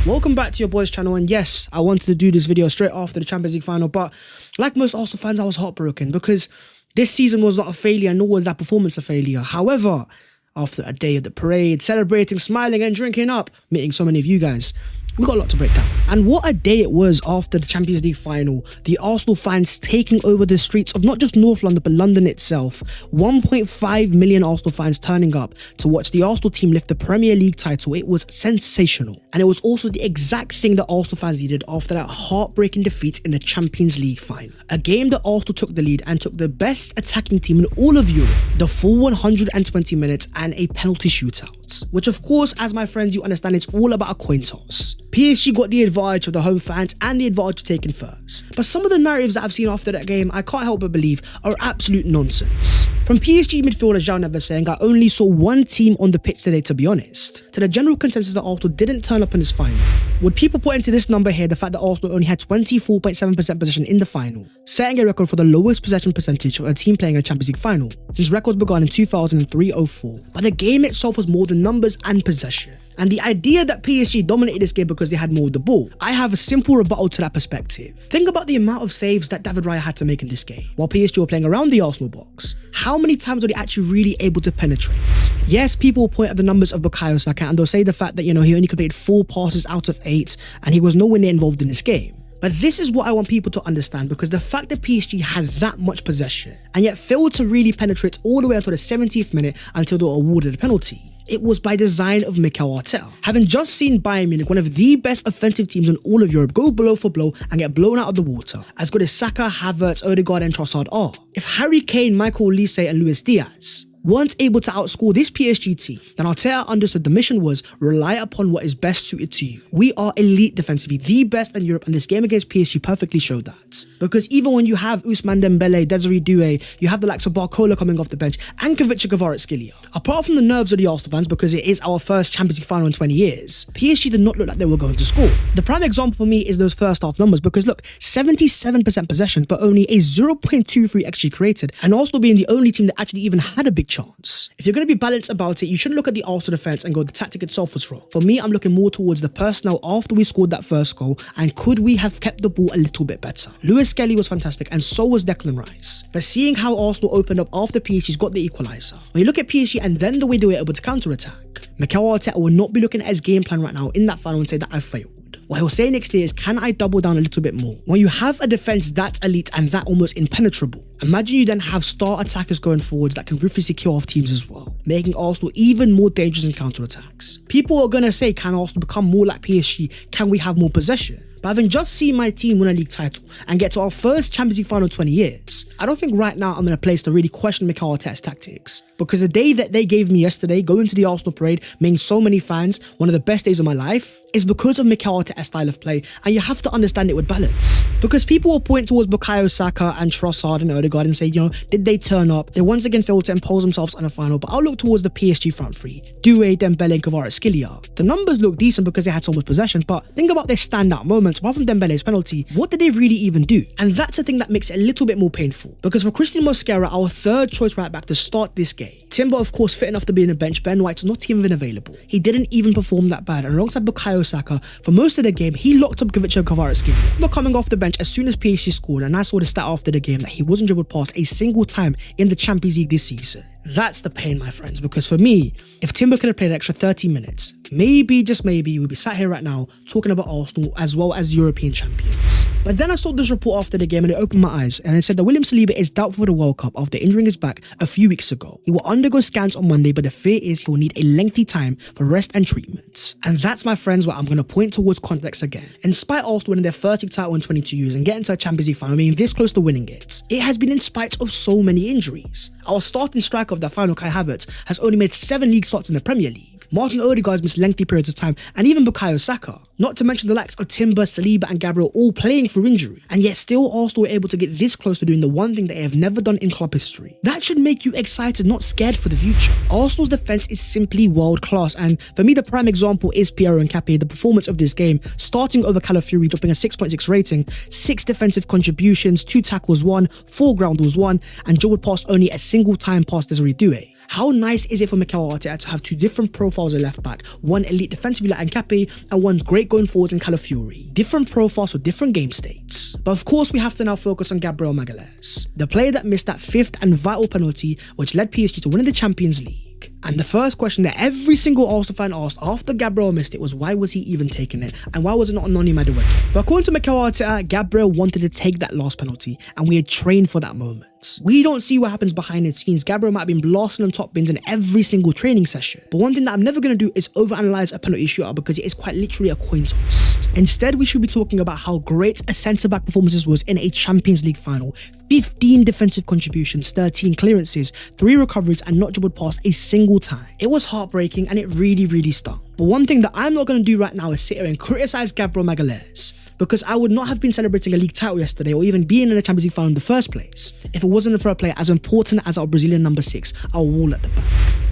Welcome back to your boys channel, and yes, I wanted to do this video straight after the Champions League final, but like most Arsenal fans, I was heartbroken because this season was not a failure, nor was that performance a failure. However, after a day of the parade, celebrating, smiling and drinking up, meeting so many of you guys, we got a lot to break down. And what a day it was after the Champions League final. The Arsenal fans taking over the streets of not just North London, but London itself. 1.5 million Arsenal fans turning up to watch the Arsenal team lift the Premier League title. It was sensational. And it was also the exact thing that Arsenal fans needed after that heartbreaking defeat in the Champions League final. A game that Arsenal took the lead and took the best attacking team in all of Europe, the full 120 minutes and a penalty shootout. Which of course, as my friends, you understand, it's all about a coin toss. PSG got the advantage of the home fans and the advantage taken first. But some of the narratives that I've seen after that game, I can't help but believe are absolute nonsense. From PSG midfielder João Neves saying, I only saw one team on the pitch today, to be honest, to the general consensus that Arsenal didn't turn up in this final. Would people put into this number here the fact that Arsenal only had 24.7% possession in the final, setting a record for the lowest possession percentage of a team playing in a Champions League final since records began in 2003-04. But the game itself was more than numbers and possession. And the idea that PSG dominated this game because they had more of the ball, I have a simple rebuttal to that perspective. Think about the amount of saves that David Raya had to make in this game while PSG were playing around the Arsenal box. How many times were they actually really able to penetrate? Yes, people will point at the numbers of Bukayo Saka and they'll say the fact that, he only completed 4 passes out of 8 and he was nowhere near involved in this game. But this is what I want people to understand, because the fact that PSG had that much possession and yet failed to really penetrate all the way until the 70th minute until they were awarded a penalty, it was by design of Mikel Arteta. Having just seen Bayern Munich, one of the best offensive teams in all of Europe, go blow for blow and get blown out of the water, as good as Saka, Havertz, Odegaard and Trossard are. If Harry Kane, Michael Olise and Luis Diaz weren't able to outscore this PSG team, then Arteta understood the mission was rely upon what is best suited to you. We are elite defensively, the best in Europe, and this game against PSG perfectly showed that. Because even when you have Ousmane Dembele, Desiree Doué, you have the likes of Barcola coming off the bench, and Havertz, apart from the nerves of the Arsenal fans because it is our first Champions League final in 20 years, PSG did not look like they were going to score. The prime example for me is those first half numbers, because look, 77% possession, but only a 0.23 XG created, and Arsenal being the only team that actually even had a big chance. If you're going to be balanced about it, you shouldn't look at the Arsenal defense and go, the tactic itself was wrong. For me, I'm looking more towards the personnel after we scored that first goal, and could we have kept the ball a little bit better? Lewis-Skelly was fantastic, and so was Declan Rice. But seeing how Arsenal opened up after PSG's got the equaliser, when you look at PSG and then the way they were able to counter-attack, Mikel Arteta will not be looking at his game plan right now in that final and say that I failed. What he'll say next year is, can I double down a little bit more? When you have a defense that elite and that almost impenetrable, imagine you then have star attackers going forwards that can ruthlessly kill off teams as well, making Arsenal even more dangerous in counter-attacks. People are going to say, can Arsenal become more like PSG? Can we have more possession? But having just seen my team win a league title and get to our first Champions League final in 20 years, I don't think right now I'm in a place to really question Mikel Arteta's tactics. Because the day that they gave me yesterday, going to the Arsenal parade, making so many fans one of the best days of my life, is because of Mikel Arteta's style of play, and you have to understand it with balance. Because people will point towards Bukayo Saka and Trossard and Odegaard and say, did they turn up? They once again failed to impose themselves on a final, but I'll look towards the PSG front three, Doué, Dembele and Havertz. The numbers look decent because they had so much possession, but think about their standout moments. Apart from Dembele's penalty, what did they really even do? And that's the thing that makes it a little bit more painful. Because for Christian Mosquera, our third choice right back to start this game, Timber of course fit enough to be in the bench, Ben White's not even available. He didn't even perform that bad, and alongside Bukayo Saka, for most of the game, he locked up Havertz. But coming off the bench as soon as PSG scored, and I saw the stat after the game that he wasn't dribbled past a single time in the Champions League this season. That's the pain, my friends, because for me, if Timber could have played an extra 30 minutes, maybe, just maybe, we'd be sat here right now talking about Arsenal as well as European champions. But then I saw this report after the game and it opened my eyes, and it said that William Saliba is doubtful for the World Cup after injuring his back a few weeks ago. He will undergo scans on Monday, but the fear is he will need a lengthy time for rest and treatment. And that's, my friends, where I'm going to point towards context again. In spite of Arsenal winning their 30th title in 22 years and getting to a Champions League final, being this close to winning it, it has been in spite of so many injuries. Our starting striker of that final, Kai Havertz, has only made 7 league starts in the Premier League. Martin Odegaard missed lengthy periods of time, and even Bukayo Saka. Not to mention the likes of Timber, Saliba and Gabriel all playing through injury. And yet still Arsenal were able to get this close to doing the one thing they have never done in club history. That should make you excited, not scared for the future. Arsenal's defense is simply world class, and for me the prime example is Piero Nkapie. The performance of this game, starting over Calafiori, dropping a 6.6 rating, 6 defensive contributions, 2 tackles won, 4 ground balls won, and dribbled past only a single time past Desiree Doué. How nice is it for Mikel Arteta to have two different profiles at left back, one elite defensively like Nkapi and one great going forwards in Calafiori. Different profiles for different game states. But of course we have to now focus on Gabriel Magalhaes, the player that missed that 5th and vital penalty which led PSG to winning the Champions League. And the first question that every single Arsenal fan asked after Gabriel missed it was why was he even taking it and why was it not Noni Madueke? But according to Mikel Arteta, Gabriel wanted to take that last penalty and we had trained for that moment. We don't see what happens behind the scenes. Gabriel might have been blasting on top bins in every single training session. But one thing that I'm never going to do is overanalyze a penalty shootout because it is quite literally a coin toss. Instead, we should be talking about how great a centre-back performance was in a Champions League final. 15 defensive contributions, 13 clearances, 3 recoveries and not dribbled past a single time. It was heartbreaking and it really stung. But one thing that I'm not going to do right now is sit here and criticize Gabriel Magalhaes, because I would not have been celebrating a league title yesterday or even being in a Champions League final in the first place if it wasn't for a player as important as our Brazilian number 6, our wall at the back.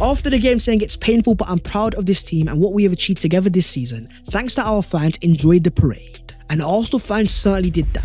After the game saying it's painful but I'm proud of this team and what we have achieved together this season, thanks that our fans enjoyed the parade. And Arsenal fans certainly did that.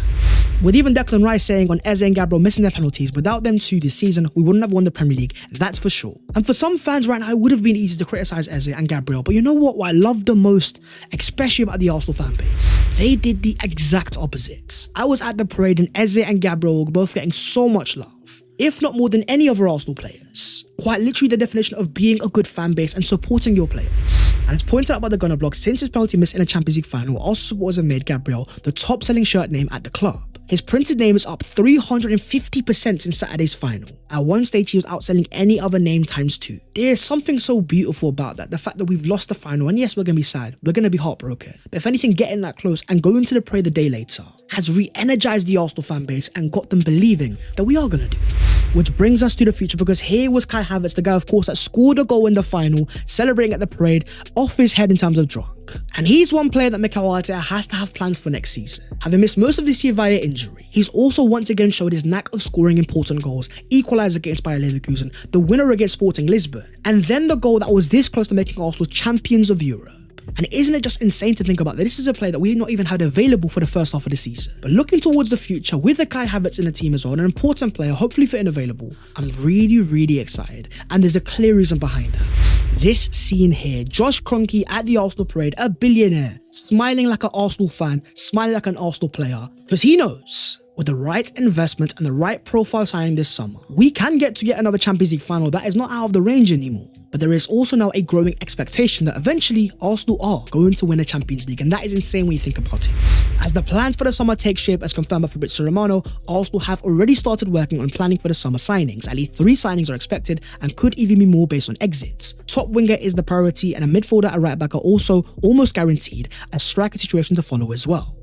With even Declan Rice saying on Eze and Gabriel missing their penalties, without them two this season, we wouldn't have won the Premier League, that's for sure. And for some fans right now, it would have been easy to criticise Eze and Gabriel, but you know what I love the most, especially about the Arsenal fan base? They did the exact opposite. I was at the parade and Eze and Gabriel were both getting so much love, if not more than any other Arsenal players. Quite literally the definition of being a good fan base and supporting your players. And it's pointed out by the Gunner blog, since his penalty miss in a Champions League final, Arsenal supporters have made Gabriel the top selling shirt name at the club. His printed name is up 350% in Saturday's final. At one stage, he was outselling any other name ×2. There is something so beautiful about that, the fact that we've lost the final, and yes, we're going to be sad, we're going to be heartbroken. But if anything, getting that close and going to the parade the day later has re-energized the Arsenal fan base and got them believing that we are going to do it. Which brings us to the future, because here was Kai Havertz, the guy of course that scored a goal in the final, celebrating at the parade, off his head in terms of drunk. And he's one player that Mikel Arteta has to have plans for next season. Having missed most of this year via injury, he's also once again showed his knack of scoring important goals, equaliser against Bayer Leverkusen, the winner against Sporting Lisbon, and then the goal that was this close to making Arsenal champions of Europe. And isn't it just insane to think about that this is a player that we not even had available for the first half of the season? But looking towards the future, with the Kai Havertz in the team as well, an important player, hopefully fit and available, I'm really excited. And there's a clear reason behind that. This scene here, Josh Kroenke at the Arsenal parade, a billionaire, smiling like an Arsenal fan, smiling like an Arsenal player, because he knows with the right investment and the right profile signing this summer, we can get to yet another Champions League final that is not out of the range anymore. But there is also now a growing expectation that eventually Arsenal are going to win a Champions League, and that is insane when you think about it. As the plans for the summer take shape, as confirmed by Fabrizio Romano, Arsenal have already started working on planning for the summer signings. At least 3 signings are expected and could even be more based on exits. Top winger is the priority, and a midfielder and right back are also almost guaranteed, a striker situation to follow as well.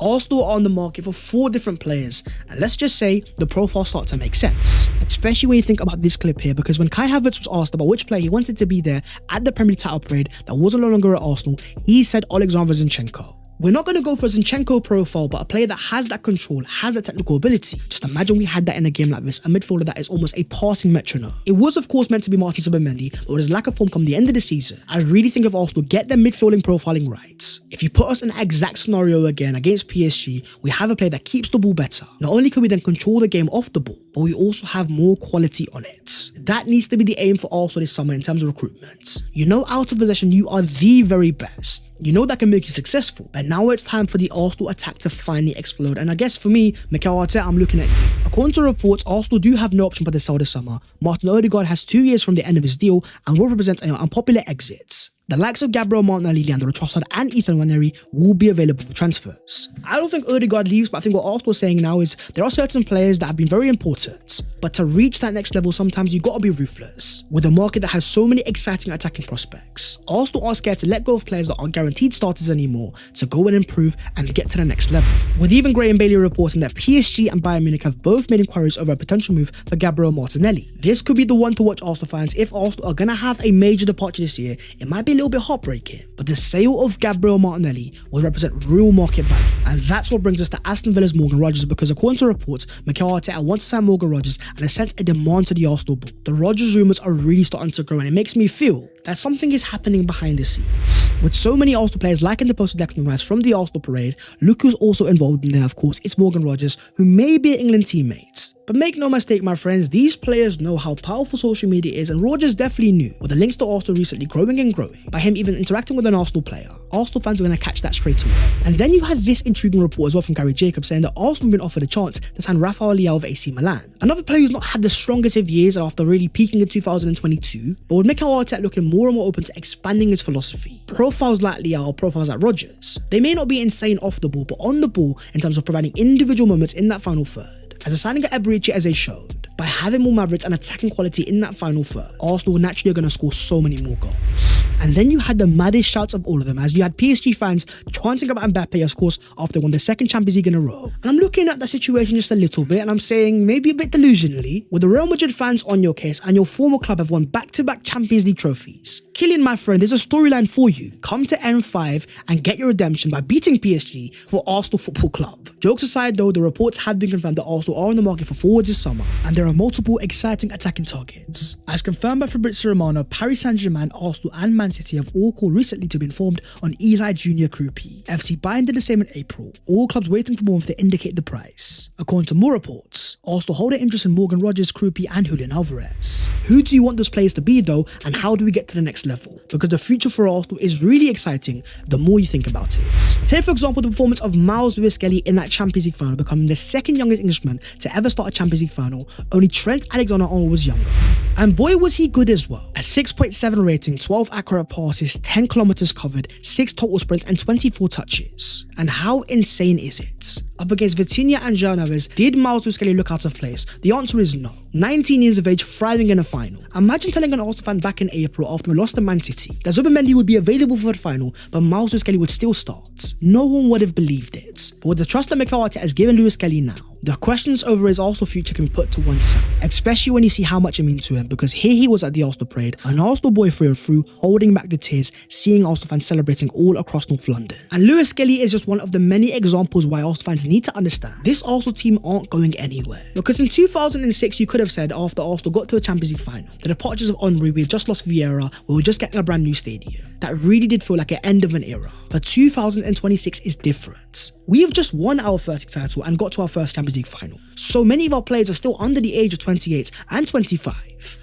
Arsenal are on the market for 4 different players, and let's just say the profiles start to make sense. Especially when you think about this clip here, because when Kai Havertz was asked about which player he wanted to be there at the Premier League title parade that was no longer at Arsenal, he said Alexander Zinchenko. We're not going to go for a Zinchenko profile, but a player that has that control, has that technical ability. Just imagine we had that in a game like this, a midfielder that is almost a passing metronome. It was of course meant to be Martin Zubimendi, but with his lack of form come the end of the season, I really think if Arsenal get their midfielding profiling right, if you put us in that exact scenario again against PSG, we have a player that keeps the ball better. Not only can we then control the game off the ball, but we also have more quality on it. That needs to be the aim for Arsenal this summer in terms of recruitment. You know, out of possession, you are the very best. You know that can make you successful, but now it's time for the Arsenal attack to finally explode. And I guess for me, Mikel Arteta, I'm looking at you. According to reports, Arsenal do have no option but to sell this summer. Martin Odegaard has 2 years from the end of his deal and will represent an unpopular exit. The likes of Gabriel Martinelli, Leandro Trossard and Ethan Nwaneri will be available for transfers. I don't think Odegaard leaves, but I think what Arsenal is saying now is there are certain players that have been very important, but to reach that next level, sometimes you gotta be ruthless. With a market that has so many exciting attacking prospects, Arsenal aren't scared to let go of players that aren't guaranteed starters anymore to go and improve and get to the next level. With even Graham Bailey reporting that PSG and Bayern Munich have both made inquiries over a potential move for Gabriel Martinelli. This could be the one to watch, Arsenal fans. If Arsenal are gonna have a major departure this year, it might be little bit heartbreaking, but the sale of Gabriel Martinelli will represent real market value. And that's what brings us to Aston Villa's Morgan Rodgers, because according to reports, Mikel Arteta wants to sign Morgan Rodgers and has sent a demand to the Arsenal board. The Rodgers rumours are really starting to grow, and it makes me feel that something is happening behind the scenes. With so many Arsenal players liking the post of Declan Rice from the Arsenal parade, look who's also involved in there, of course, it's Morgan Rodgers, who may be an England teammate. But make no mistake, my friends, these players know how powerful social media is, and Rodgers definitely knew, with the links to Arsenal recently growing and growing, by him even interacting with an Arsenal player. Arsenal fans are going to catch that straight away. And then you had this intriguing report as well from Gary Jacobs saying that Arsenal have been offered a chance to sign Rafael Leao of AC Milan. Another player who's not had the strongest of years after really peaking in 2022, but with Mikel Arteta looking more and more open to expanding his philosophy. Profiles like Leao or profiles like Rodgers, they may not be insane off the ball, but on the ball in terms of providing individual moments in that final third. As a signing at Eberechi as they showed, by having more Mavericks and attacking quality in that final third, Arsenal naturally are going to score so many more goals. And then you had the maddest shouts of all of them, as you had PSG fans chanting about Mbappe, of course, after they won the second Champions League in a row. And I'm looking at that situation just a little bit, and I'm saying, maybe a bit delusionally, with the Real Madrid fans on your case and your former club have won back-to-back Champions League trophies. Kylian, my friend, there's a storyline for you. Come to N5 and get your redemption by beating PSG for Arsenal Football Club. Jokes aside though, the reports have been confirmed that Arsenal are on the market for forwards this summer, and there are multiple exciting attacking targets. As confirmed by Fabrizio Romano, Paris Saint-Germain, Arsenal and Man City have all called recently to be informed on Eli Junior Krupi. FC Bayern did the same in April, all clubs waiting for more to indicate the price. According to more reports, Arsenal hold an interest in Morgan Rodgers, Krupi and Julian Alvarez. Who do you want those players to be though, and how do we get to the next level? Because the future for Arsenal is really exciting the more you think about it. Take for example the performance of Myles Lewis-Skelly in that Champions League final, becoming the second youngest Englishman to ever start a Champions League final. Only Trent Alexander-Arnold was younger. And boy was he good as well. A 6.7 rating, 12 accurate passes, 10 kilometers covered, 6 total sprints and 24 touches. And how insane is it? Up against Vitinha and João Neves, did Myles Lewis-Skelly look out of place? The answer is no. 19 years of age, thriving in a final. Imagine telling an Arsenal fan back in April after we lost to Man City that Zubimendi would be available for the final, but Myles Lewis-Skelly would still start. No one would have believed it. But with the trust that Mikel Arteta has given Lewis-Skelly now, the questions over his Arsenal future can be put to one side, especially when you see how much it means to him, because here he was at the Arsenal parade, an Arsenal boy through and through, holding back the tears, seeing Arsenal fans celebrating all across North London. And Lewis-Skelly is just one of the many examples why Arsenal fans need to understand this Arsenal team aren't going anywhere. Because in 2006 you could have said, after Arsenal got to a Champions League final, the departures of Henry, we had just lost Vieira, we were just getting a brand new stadium. That really did feel like an end of an era. But 2026 is different. We have just won our first title and got to our first Champions League final. So many of our players are still under the age of 28 and 25.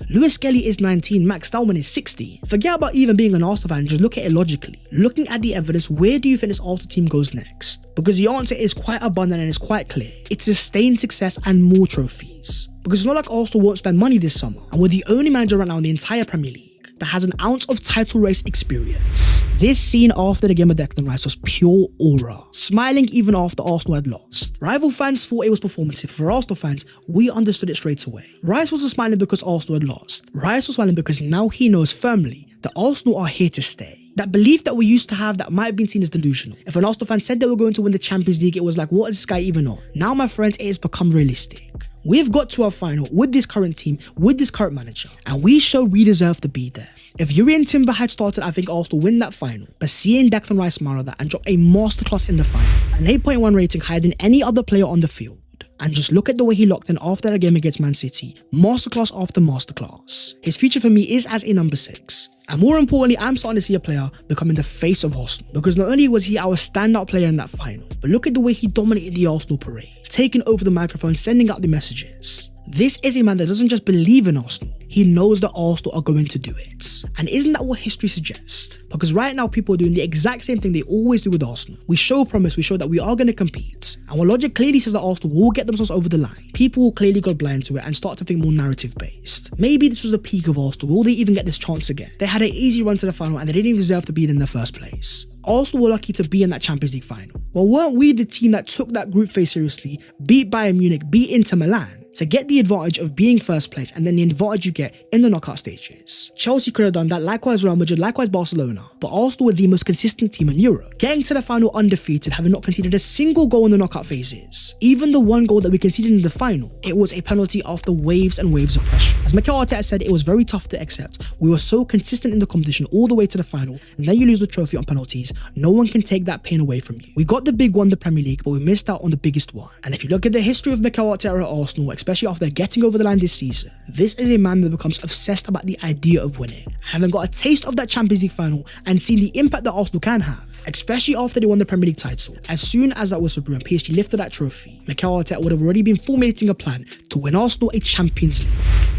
Lewis-Skelly is 19, Max Stallman is 16. Forget about even being an Arsenal fan, just look at it logically. Looking at the evidence, where do you think this Arsenal team goes next? Because the answer is quite abundant and it's quite clear. It's sustained success and more trophies. Because it's not like Arsenal won't spend money this summer, and we're the only manager right now in the entire Premier League that has an ounce of title race experience. This scene after the game of Declan Rice was pure aura, smiling even after Arsenal had lost. Rival fans thought it was performative, for Arsenal fans, we understood it straight away. Rice wasn't smiling because Arsenal had lost. Rice was smiling because now he knows firmly that Arsenal are here to stay. That belief that we used to have that might have been seen as delusional. If an Arsenal fan said they were going to win the Champions League, it was like, what is this guy even on? Now, my friends, it has become realistic. We've got to our final with this current team, with this current manager, and we showed we deserve to be there. If Jurrien Timber had started, I think Arsenal win that final, but seeing Declan Rice smile at that and drop a masterclass in the final, an 8.1 rating higher than any other player on the field, and just look at the way he locked in after that game against Man City, masterclass after masterclass. His future for me is as a number 6. And more importantly, I'm starting to see a player becoming the face of Arsenal, because not only was he our standout player in that final, but look at the way he dominated the Arsenal parade, taking over the microphone, sending out the messages. This is a man that doesn't just believe in Arsenal, he knows that Arsenal are going to do it. And isn't that what history suggests? Because right now people are doing the exact same thing they always do with Arsenal. We show promise, we show that we are going to compete. And while logic clearly says that Arsenal will get themselves over the line, people will clearly go blind to it and start to think more narrative based. Maybe this was the peak of Arsenal, will they even get this chance again? They had an easy run to the final and they didn't even deserve to be in the first place. Arsenal were lucky to be in that Champions League final. Well, weren't we the team that took that group phase seriously, beat Bayern Munich, beat Inter Milan? to get the advantage of being first place and then the advantage you get in the knockout stages. Chelsea could have done that, likewise Real Madrid, likewise Barcelona, but Arsenal were the most consistent team in Europe, getting to the final undefeated, having not conceded a single goal in the knockout phases. Even the one goal that we conceded in the final, it was a penalty after waves and waves of pressure. As Mikel Arteta said, it was very tough to accept. We were so consistent in the competition all the way to the final, and then you lose the trophy on penalties. No one can take that pain away from you. We got the big one, the Premier League, but we missed out on the biggest one. And if you look at the history of Mikel Arteta at Arsenal, especially after getting over the line this season, this is a man that becomes obsessed about the idea of winning. Having got a taste of that Champions League final and seen the impact that Arsenal can have, especially after they won the Premier League title, as soon as that whistle blew and PSG lifted that trophy, Mikel Arteta would have already been formulating a plan to win Arsenal a Champions League.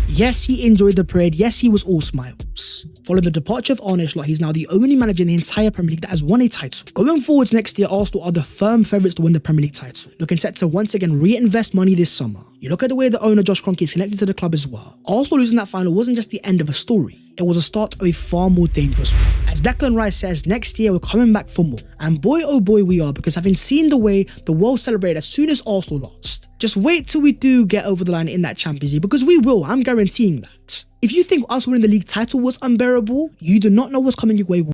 Yes, he enjoyed the parade. Yes, he was all smiles. Following the departure of Arne Slot, he's now the only manager in the entire Premier League that has won a title. Going forwards next year, Arsenal are the firm favourites to win the Premier League title, looking set to once again reinvest money this summer. You look at the way the owner Josh Kroenke is connected to the club as well. Arsenal losing that final wasn't just the end of a story. It was a start of a far more dangerous one. As Declan Rice says, next year we're coming back for more. And boy oh boy we are, because having seen the way the world celebrated as soon as Arsenal lost, just wait till we do get over the line in that Champions League, because we will, I'm guaranteeing that. If you think us winning the league title was unbearable, you do not know what's coming your way.